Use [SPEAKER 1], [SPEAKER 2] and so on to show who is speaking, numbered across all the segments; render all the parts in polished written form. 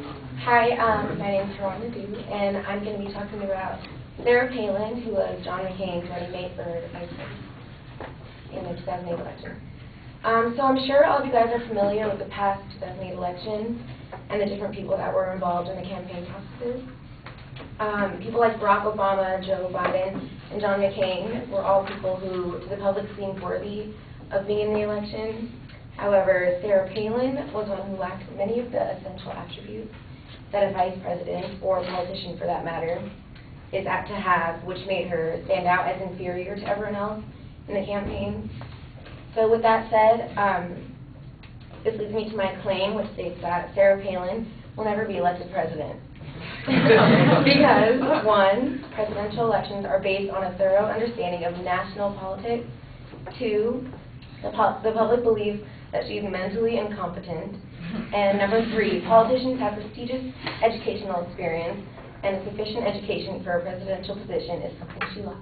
[SPEAKER 1] Hi, my name is Heran.MPG, and I'm going to be talking about Sarah Palin, who was John McCain's running mate for the vice president in the 2008 election. So I'm sure all of you guys are familiar with the past 2008 election and the different people that were involved in the campaign processes. People like Barack Obama, Joe Biden, and John McCain were all people who, to the public, seemed worthy of being in the election. However, Sarah Palin was one who lacked many of the essential attributes that a vice president, or a politician for that matter, is apt to have, which made her stand out as inferior to everyone else in the campaign. So with that said, this leads me to my claim, which states that Sarah Palin will never be elected president. Because, one, presidential elections are based on a thorough understanding of national politics. Two, the public believes that she's mentally incompetent. And number three, politicians have prestigious educational experience, and a sufficient education for a presidential position is something she lacks.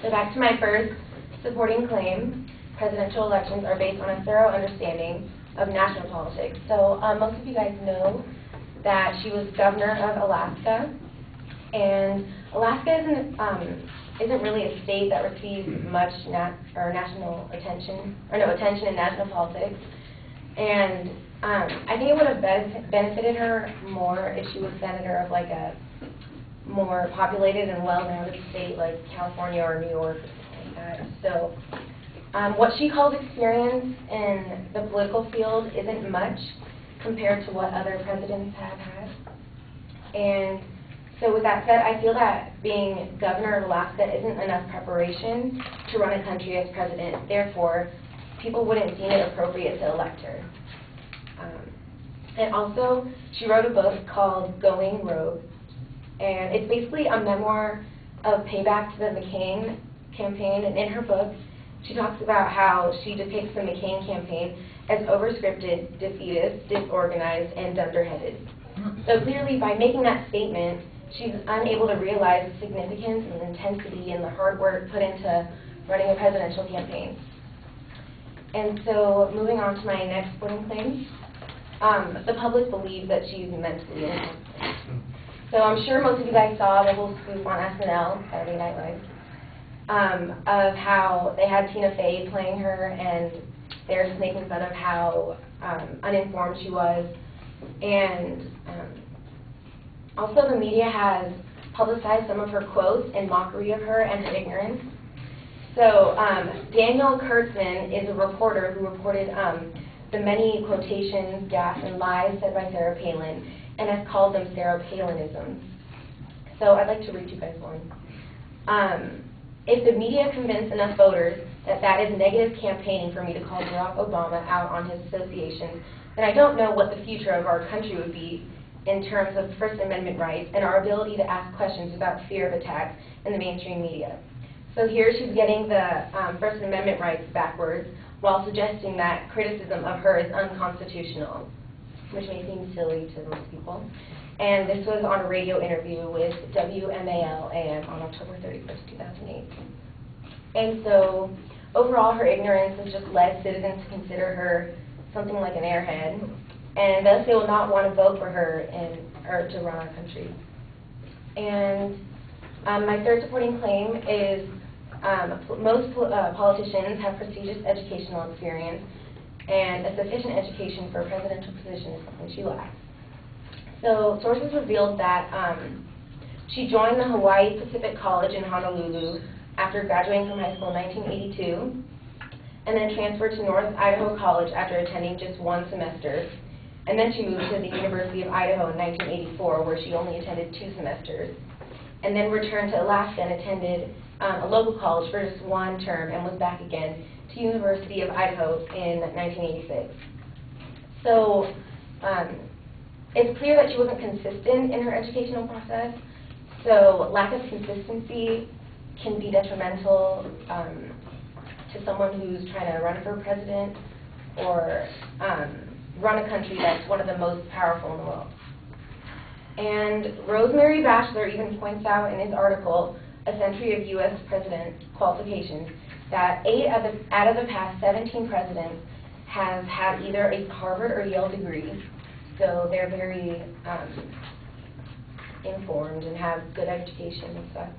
[SPEAKER 1] So back to my first supporting claim, presidential elections are based on a thorough understanding of national politics. So most of you guys know that she was governor of Alaska, and Alaska isn't really a state that receives much national attention, attention in national politics. And I think it would have benefited her more if she was senator of like a more populated and well-rounded state like California or New York or something like that. So what she calls experience in the political field isn't much compared to what other presidents have had. And so with that said, I feel that being governor of Alaska isn't enough preparation to run a country as president. Therefore, people wouldn't deem it appropriate to elect her. And also, she wrote a book called Going Rogue, and it's basically a memoir of payback to the McCain campaign. And in her book, she talks about how she depicts the McCain campaign as overscripted, defeatist, disorganized, and dunderheaded. So clearly, by making that statement, she's unable to realize the significance and intensity and the hard work put into running a presidential campaign. And so, moving on to my next supporting claim, the public believes that she's mentally incompetent. So I'm sure most of you guys saw the whole scoop on SNL, Saturday Night Live, of how they had Tina Fey playing her, and they're just making fun of how uninformed she was. And also the media has publicized some of her quotes in mockery of her and her ignorance. So Daniel Kurtzman is a reporter who reported the many quotations, gaffes, and lies said by Sarah Palin, and has called them Sarah Palinisms. So I'd like to read you guys one. If the media convince enough voters that that is negative campaigning for me to call Barack Obama out on his associations, then I don't know what the future of our country would be in terms of First Amendment rights and our ability to ask questions without fear of attack in the mainstream media. So here she's getting the First Amendment rights backwards while suggesting that criticism of her is unconstitutional, which may seem silly to most people. And this was on a radio interview with WMAL AM on October 31st, 2008. And so overall, her ignorance has just led citizens to consider her something like an airhead, and thus they will not want to vote for her or to run our country. And my third supporting claim is most politicians have prestigious educational experience, and a sufficient education for a presidential position is something she lacks. So sources revealed that she joined the Hawaii Pacific College in Honolulu after graduating from high school in 1982, and then transferred to North Idaho College after attending just one semester. And then she moved to the University of Idaho in 1984, where she only attended 2 semesters. And then returned to Alaska and attended a local college for just 1 term, and was back again to University of Idaho in 1986. So it's clear that she wasn't consistent in her educational process. So lack of consistency can be detrimental to someone who's trying to run for president or run a country that's one of the most powerful in the world. And Rosemary Batchelor even points out in his article, A Century of U.S. President Qualifications, that 8 out of the past 17 presidents have had either a Harvard or Yale degree, So they're very informed and have good education and stuff.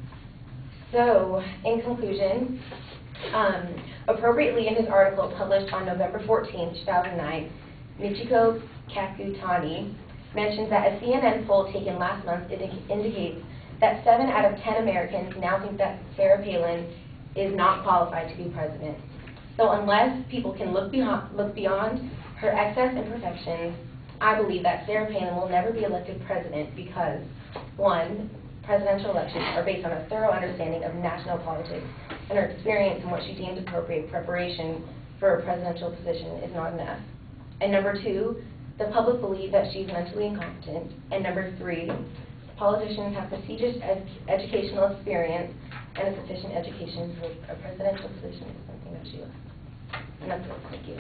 [SPEAKER 1] So, in conclusion, appropriately in his article published on November 14, 2009, Michiko Kakutani mentions that a CNN poll taken last month indicates that 7 out of 10 Americans now think that Sarah Palin is not qualified to be president. So unless people can look beyond her excess imperfections, I believe that Sarah Palin will never be elected president because, 1, presidential elections are based on a thorough understanding of national politics, and her experience in what she deems appropriate preparation for a presidential position is not enough. And number 2, the public believe that she's mentally incompetent. And number 3, politicians have prestigious educational experience, and a sufficient education for a presidential position is something that she lacks. And that's it. Thank you.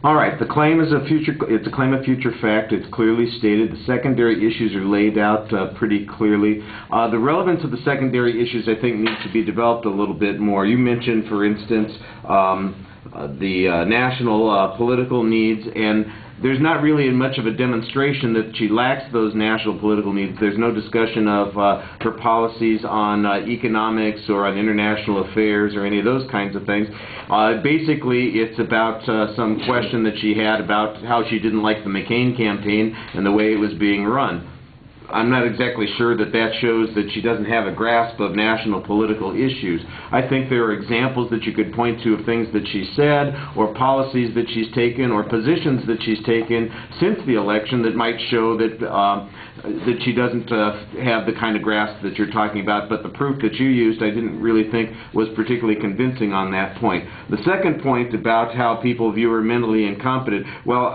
[SPEAKER 2] All right, the claim is it's a claim of future fact. It's clearly stated. The secondary issues are laid out pretty clearly. The relevance of the secondary issues, I think, needs to be developed a little bit more. You mentioned, for instance, the national political needs, and there's not really much of a demonstration that she lacks those national political needs. There's no discussion of her policies on economics or on international affairs or any of those kinds of things. Basically, it's about some question that she had about how she didn't like the McCain campaign and the way it was being run. I'm not exactly sure that that shows that she doesn't have a grasp of national political issues. I think there are examples that you could point to of things that she said, or policies that she's taken, or positions that she's taken since the election that might show that that she doesn't have the kind of grasp that you're talking about. But the proof that you used, I didn't really think was particularly convincing on that point. The second point about how people view her mentally incompetent, well,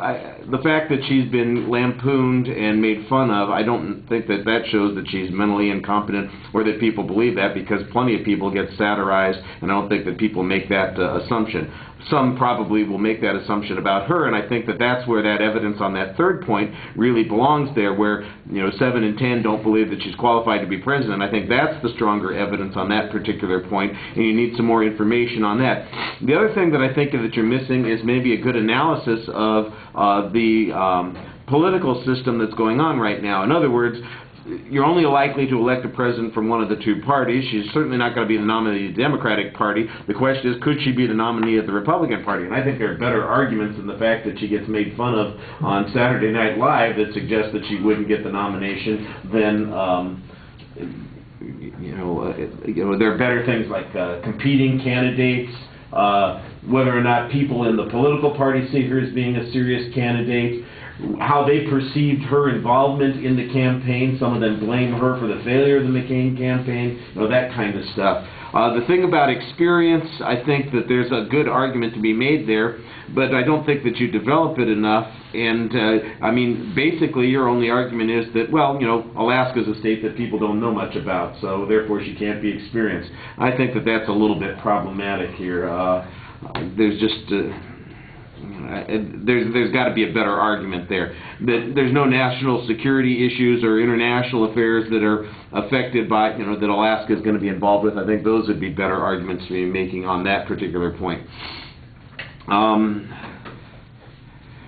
[SPEAKER 2] the fact that she's been lampooned and made fun of, I don't think that that shows that she's mentally incompetent or that people believe that, because plenty of people get satirized, and I don't think that people make that assumption. Some probably will make that assumption about her, and I think that that's where that evidence on that third point really belongs there, where 7 in 10 don't believe that she's qualified to be president. I think that's the stronger evidence on that particular point, and you need some more information on that. The other thing that I think that you're missing is maybe a good analysis of the political system that's going on right now. In other words, you're only likely to elect a president from one of the two parties. She's certainly not going to be the nominee of the Democratic Party. The question is, could she be the nominee of the Republican Party? And I think there are better arguments than the fact that she gets made fun of on Saturday Night Live that suggest that she wouldn't get the nomination than, there are better things like competing candidates, whether or not people in the political party see her as being a serious candidate, how they perceived her involvement in the campaign. Some of them blame her for the failure of the McCain campaign, that kind of stuff. The thing about experience, I think that there's a good argument to be made there, but I don't think that you develop it enough. And, I mean, basically your only argument is that, well, Alaska's a state that people don't know much about, so therefore she can't be experienced. I think that that's a little bit problematic here. There's just... there's got to be a better argument there. That there's no national security issues or international affairs that are affected by, that Alaska is going to be involved with. I think those would be better arguments to be making on that particular point.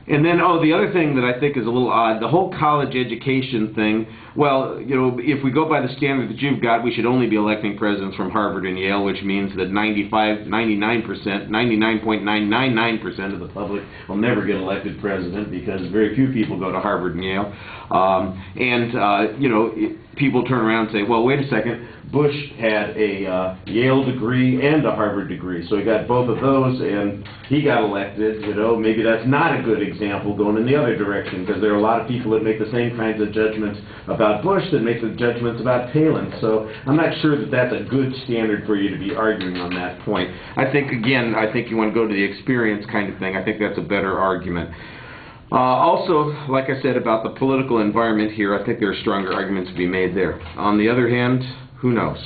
[SPEAKER 2] And then, the other thing that I think is a little odd, the whole college education thing, well, if we go by the standard that you've got, we should only be electing presidents from Harvard and Yale, which means that 99.999% of the public will never get elected president, because very few people go to Harvard and Yale. People turn around and say, well, wait a second, Bush had a Yale degree and a Harvard degree, so he got both of those, and he got elected. You know, maybe that's not a good example going in the other direction, because there are a lot of people that make the same kinds of judgments about Bush that make the judgments about Palin. So I'm not sure that that's a good standard for you to be arguing on that point. I think, again, I think you want to go to the experience kind of thing. I think that's a better argument. Also, like I said about the political environment here, I think there are stronger arguments to be made there. On the other hand, who knows?